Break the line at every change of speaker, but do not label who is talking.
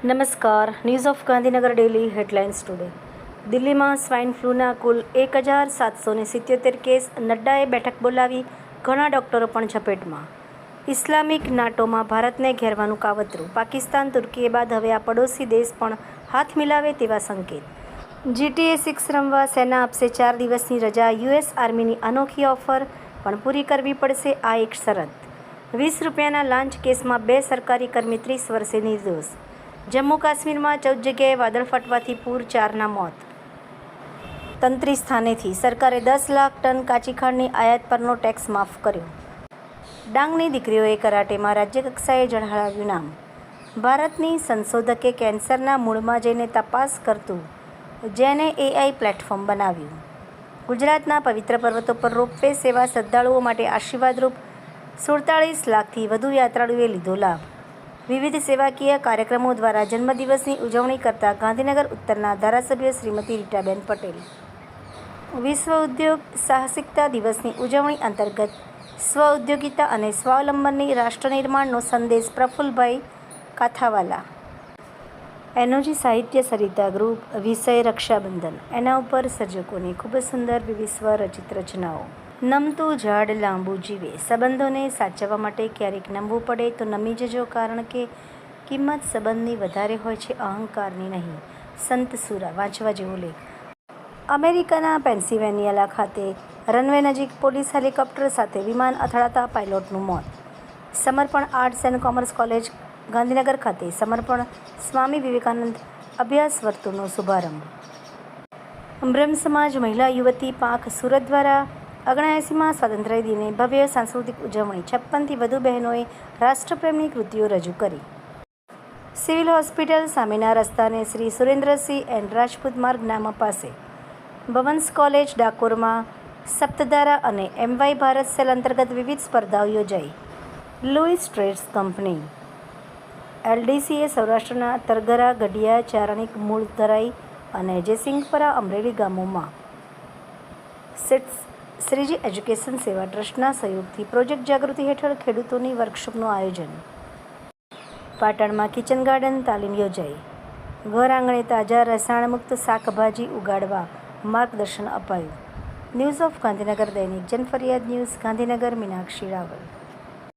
નમસ્કાર. News of Gandhinagar daily headlines today. દિલ્હીમાં swine ફ્લૂના કુલ 1777 case. નડ્ડાએ બેઠક બોલાવી, ઘણા ડોક્ટરો પણ ઝપેટમાં. ઇસ્લામિક નાટોમાં ભારતને ઘેરવાનું કાવતરું. પાકિસ્તાન તુર્કી બાદ હવે આ પડોશી દેશ પણ હાથ મિલાવે તેવા સંકેત. GTA-6 રમવા સેના આપશે 4 દિવસની રજા. યુએસ આર્મીની અનોખી ઓફર પણ પૂરી કરવી પડશે આ એક શરત. 20 રૂપિયાના લાંચ કેસમાં 2 સરકારી કર્મી 30 વર્ષે નિર્દોષ. જમ્મુ કાશ્મીરમાં 14 જગ્યાએ વાદળ ફાટવાથી પૂર, 4ના મોત. તંત્રી સ્થાનેથી સરકારે 10 લાખ ટન કાચી ખાંડની આયાત પરનો ટેક્સ માફ કર્યો. ડાંગની દીકરીઓએ કરાટેમાં રાજ્યકક્ષાએ ઝળહળાવ્યું નામ. ભારતની સંશોધકે કેન્સરના મૂળમાં જઈને તપાસ કરતું જેને AI પ્લેટફોર્મ બનાવ્યું. ગુજરાતના પવિત્ર પર્વતો પર રોપવે સેવા શ્રદ્ધાળુઓ માટે આશીર્વાદરૂપ. 47 લાખથી વધુ યાત્રાળુએ લીધો લાભ. વિવિધ સેવાકીય કાર્યક્રમો દ્વારા જન્મદિવસની ઉજવણી કરતા ગાંધીનગર ઉત્તરના ધારાસભ્ય શ્રીમતી રીટાબેન પટેલ. વિશ્વ ઉદ્યોગ સાહસિકતા દિવસની ઉજવણી અંતર્ગત સ્વઉદ્યોગિતા અને સ્વાવલંબનની રાષ્ટ્રનિર્માણનો સંદેશ. પ્રફુલ્લભાઈ કાથાવાલા. એનોજી સાહિત્ય સરિતા ગ્રુપ. વિષય રક્ષાબંધન. એના ઉપર સર્જકોની ખૂબ જ સુંદર વિવિધ સ્વરચિત રચનાઓ. નમતું ઝાડ લાંબુ જીવે. સંબંધોને સાચવવા માટે ક્યારેક નમવું પડે તો નમી જજો, કારણ કે કિંમત સંબંધની વધારે હોય છે, અહંકારની નહીં. સંત સુરા. વાંચવા જેવો લેખ. અમેરિકાના પેન્સિલ્વેનિયા ખાતે રનવે નજીક પોલીસ હેલિકોપ્ટર સાથે વિમાન અથડાતા પાયલોટનું મોત. સમર્પણ arts and commerce college Gandhinagar ખાતે સમર્પણ સ્વામી વિવેકાનંદ અભ્યાસ વર્તુળનો શુભારંભ. બ્રહ્મ સમાજ મહિલા યુવતી પાંખ સુરત દ્વારા 79માં સ્વાતંત્ર્ય દિને ભવ્ય સાંસ્કૃતિક ઉજવણી. 56થી વધુ બહેનોએ રાષ્ટ્રપ્રેમની કૃતિઓ રજૂ કરી. સિવિલ હોસ્પિટલ સામેના રસ્તાને શ્રી સુરેન્દ્રસિંહ એન્ડ રાજપૂત માર્ગ નામ અપાશે. ભવન્સ કોલેજ ડાકોરમાં સપ્તધારા અને MY ભારત સેલ અંતર્ગત વિવિધ સ્પર્ધાઓ યોજાઈ. લુઈસ ટ્રેડ્સ કંપની LDCએ સૌરાષ્ટ્રના તરગરા, ગઢિયા, ચારણિક, મૂળધરાઈ અને જયસિંહપરા અમરેલી ગામોમાં શ્રીજી એજ્યુકેશન સેવા ટ્રસ્ટના સહયોગથી પ્રોજેક્ટ જાગૃતિ હેઠળ ખેડૂતોની વર્કશોપનું આયોજન. પાટણમાં કિચન ગાર્ડન તાલીમ યોજાઈ. ઘર આંગણે તાજા રસાયણમુક્ત શાકભાજી ઉગાડવા માર્ગદર્શન અપાયું. ન્યૂઝ ઓફ ગાંધીનગર દૈનિક જનફરિયાદ ન્યૂઝ ગાંધીનગર. મીનાક્ષી રાવલ.